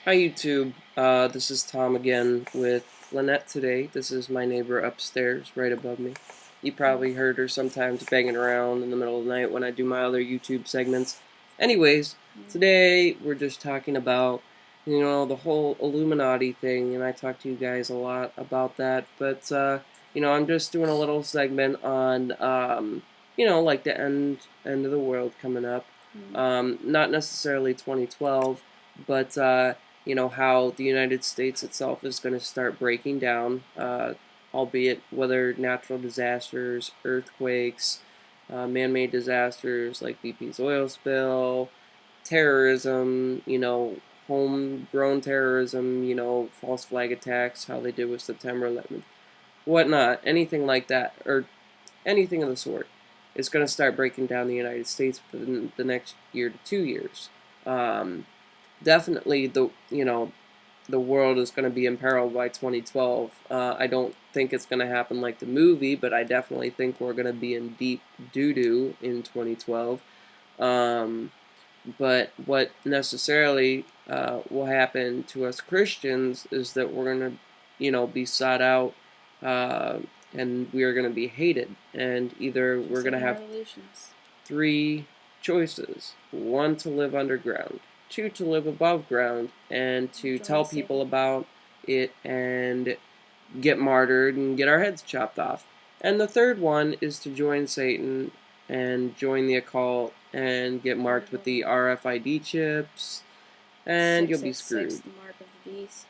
Hi YouTube, this is Tom again with Lynette today. This is my neighbor upstairs, right above me. You probably heard her sometimes banging around in the middle of the night when I do my other YouTube segments. Anyways, today we're just talking about, the whole Illuminati thing, and I talk to you guys a lot about that, but, I'm just doing a little segment on, like the end of the world coming up. Not necessarily 2012, but, how the United States itself is going to start breaking down, albeit whether natural disasters, earthquakes, man-made disasters like BP's oil spill, terrorism, homegrown terrorism, false flag attacks, how they did with September 11th, whatnot, anything like that, or anything of the sort, is going to start breaking down the United States within the next year to 2 years. Definitely the world is going to be imperiled by 2012. I don't think it's going to happen like the movie, but I definitely think we're going to be in deep doo-doo in 2012. But what necessarily will happen to us Christians is that we're going to, be sought out, and we are going to be hated. And either we're going to have three choices: one, to live underground; two, to live above ground and to tell people about it and get martyred and get our heads chopped off. And the third one is to join Satan and join the occult and get marked with the RFID chips, and you'll be screwed. The mark of the beast.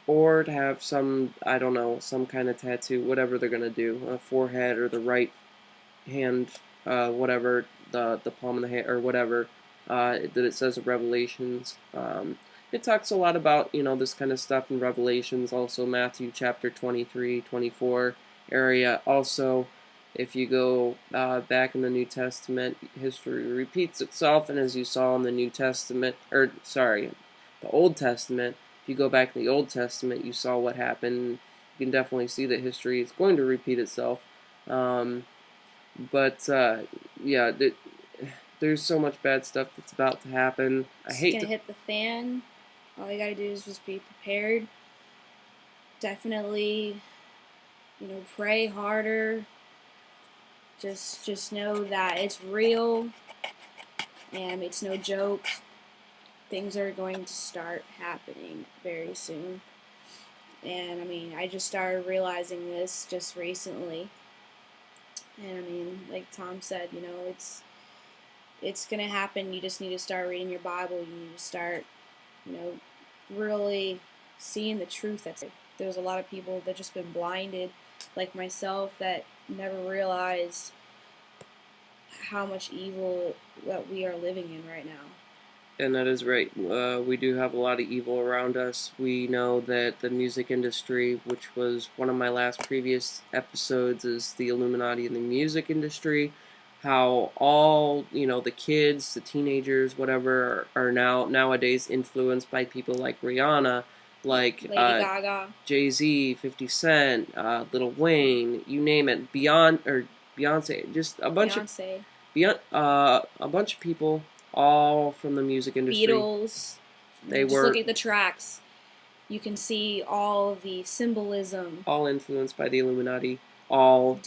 Or to have some, I don't know, some kind of tattoo, whatever they're going to do, a forehead or the right hand, whatever, the palm of the hand, or whatever, that it says in Revelations. It talks a lot about, this kind of stuff in Revelations, also Matthew chapter 23, 24 area. Also, if you go back in the New Testament, history repeats itself, and as you saw in the New Testament, the Old Testament, if you go back in the Old Testament, you saw what happened. You can definitely see that history is going to repeat itself. Yeah, there's so much bad stuff that's about to happen. It's gonna hit the fan. All you gotta do is just be prepared. Definitely, pray harder. Just know that it's real, and it's no joke. Things are going to start happening very soon. And I just started realizing this just recently. And like Tom said, it's gonna happen. You just need to start reading your Bible. You need to start, really seeing the truth. There's a lot of people that just been blinded, like myself, that never realized how much evil that we are living in right now. And that is right. We do have a lot of evil around us. We know that the music industry, which was one of my last previous episodes, is the Illuminati in the music industry. How all, the kids, the teenagers, whatever, are nowadays influenced by people like Rihanna, like Lady Gaga, Jay-Z, 50 Cent, Lil Wayne, you name it, Beyonce, just a bunch of people, all from the music industry. Beatles. Just look at the tracks. You can see all of the symbolism. All influenced by the Illuminati. All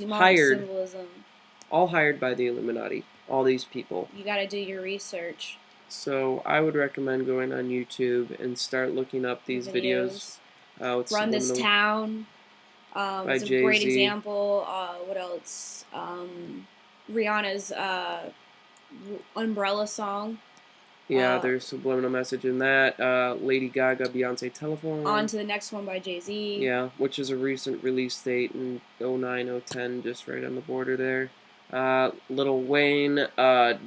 hired by the Illuminati. All these people. You gotta do your research. So I would recommend going on YouTube and start looking up these videos. Run This Town. It's a great example. What else? Rihanna's Umbrella song. Yeah, there's subliminal message in that. Lady Gaga, Beyonce, Telephone. On to the next one by Jay-Z. Yeah, which is a recent release date in 09, 010, just right on the border there. Lil Wayne,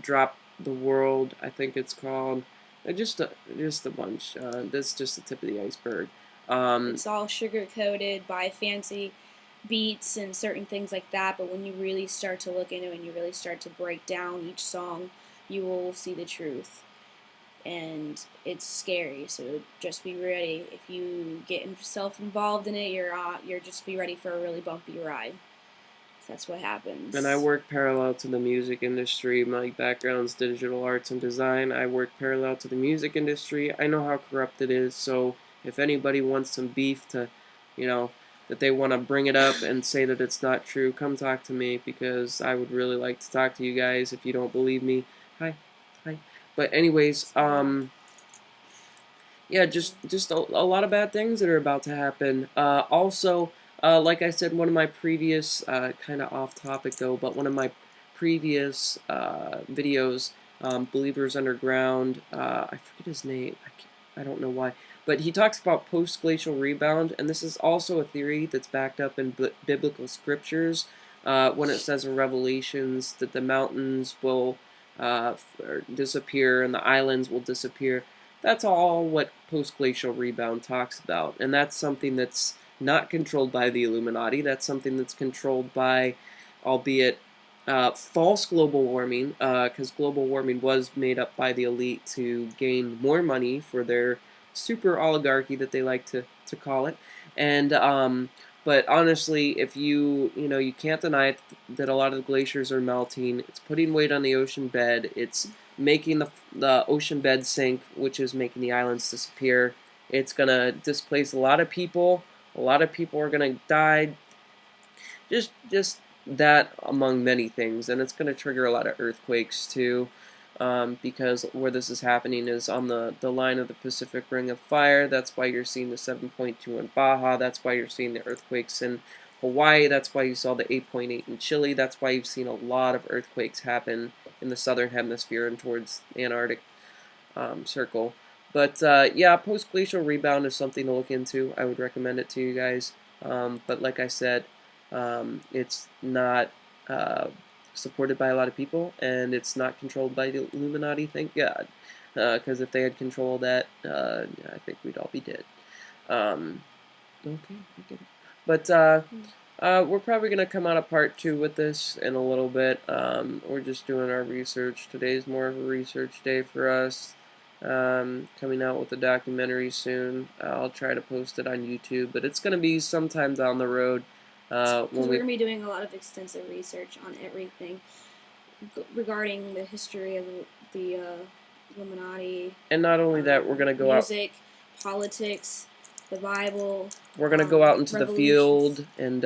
Drop the World, I think it's called. Just a bunch. That's just the tip of the iceberg. It's all sugar-coated by fancy beats and certain things like that, but when you really start to look into it and you really start to break down each song, you will see the truth. And it's scary, so just be ready. If you get yourself involved in it, you're just be ready for a really bumpy ride. That's what happens. And I work parallel to the music industry. My background's digital arts and design. I work parallel to the music industry. I know how corrupt it is, so if anybody wants some beef to, you know, that they want to bring it up and say that it's not true, come talk to me, because I would really like to talk to you guys. If you don't believe me, hi. But anyways, yeah, just a lot of bad things that are about to happen. Also, like I said, one of my previous, kind of off topic though, but one of my previous videos, Believers Underground, I forget his name, I don't know why, but he talks about post-glacial rebound, and this is also a theory that's backed up in biblical scriptures, when it says in Revelations that the mountains will disappear and the islands will disappear. That's all what post-glacial rebound talks about, and that's something that's not controlled by the Illuminati. That's something that's controlled by, albeit false global warming, because global warming was made up by the elite to gain more money for their super oligarchy that they like to call it. And but honestly, if you can't deny it, that a lot of the glaciers are melting. It's putting weight on the ocean bed. It's making the ocean bed sink, which is making the islands disappear. It's gonna displace a lot of people. A lot of people are gonna die. Just that among many things, and it's gonna trigger a lot of earthquakes too. Because where this is happening is on the line of the Pacific Ring of Fire. That's why you're seeing the 7.2 in Baja. That's why you're seeing the earthquakes in Hawaii. That's why you saw the 8.8 in Chile. That's why you've seen a lot of earthquakes happen in the southern hemisphere and towards the Antarctic circle. But yeah, post-glacial rebound is something to look into. I would recommend it to you guys. But like I said, it's not supported by a lot of people, and it's not controlled by the Illuminati, thank God. Because if they had control of that, I think we'd all be dead. Okay. But we're probably going to come out of part 2 with this in a little bit. We're just doing our research. Today's more of a research day for us. Coming out with a documentary soon. I'll try to post it on YouTube, but it's going to be sometime down the road. Because we're going to be doing a lot of extensive research on everything regarding the history of the Illuminati. And not only that, we're going to go music, politics, the Bible. We're going to go out into the field and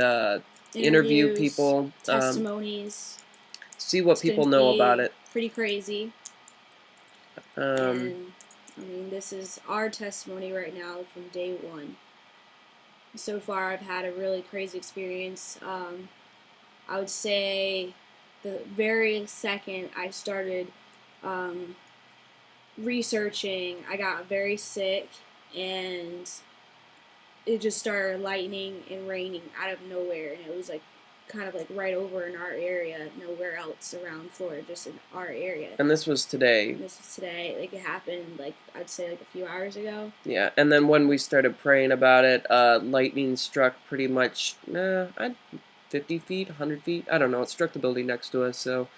interview people. Testimonies. See what people know about it. Pretty crazy. And, I mean, this is our testimony right now from day one. So far, I've had a really crazy experience. I would say the very second I started researching, I got very sick, and it just started lightning and raining out of nowhere, and it was like kind of like right over in our area, nowhere else around Florida, just in our area. And this was today. Like it happened, like I'd say like a few hours ago. Yeah, and then when we started praying about it, lightning struck pretty much 50 feet, 100 feet, I don't know, it struck the building next to us, so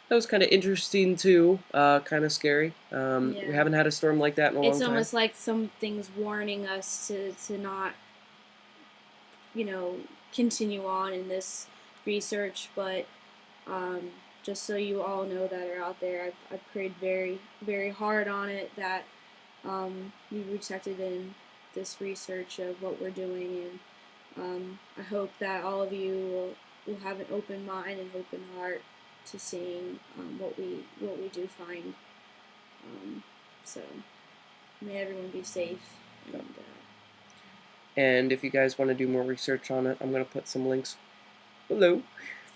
that was kind of interesting too, kind of scary. Yeah. We haven't had a storm like that in a long time. It's almost like something's warning us to not, continue on in this research, but just so you all know that are out there, I've prayed very, very hard on it that we protected in this research of what we're doing, and I hope that all of you will have an open mind and open heart to seeing what we do find. So may everyone be safe. And if you guys want to do more research on it, I'm going to put some links below.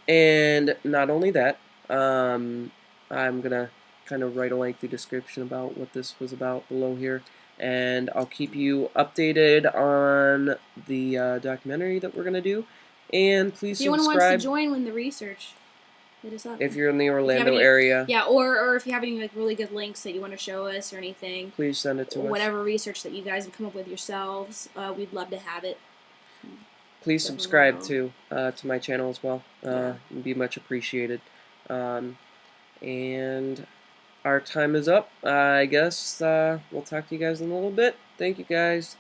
And not only that, I'm going to kind of write a lengthy description about what this was about below here. And I'll keep you updated on the documentary that we're going to do. And please subscribe. If anyone wants to join in the research, hit us up. If you're in the Orlando area. Yeah, or if you have any like really good links that you want to show us or anything. Please send it to us. Whatever research that you guys have come up with yourselves, we'd love to have it. Please subscribe to my channel as well. It'd be much appreciated. And our time is up. I guess we'll talk to you guys in a little bit. Thank you guys.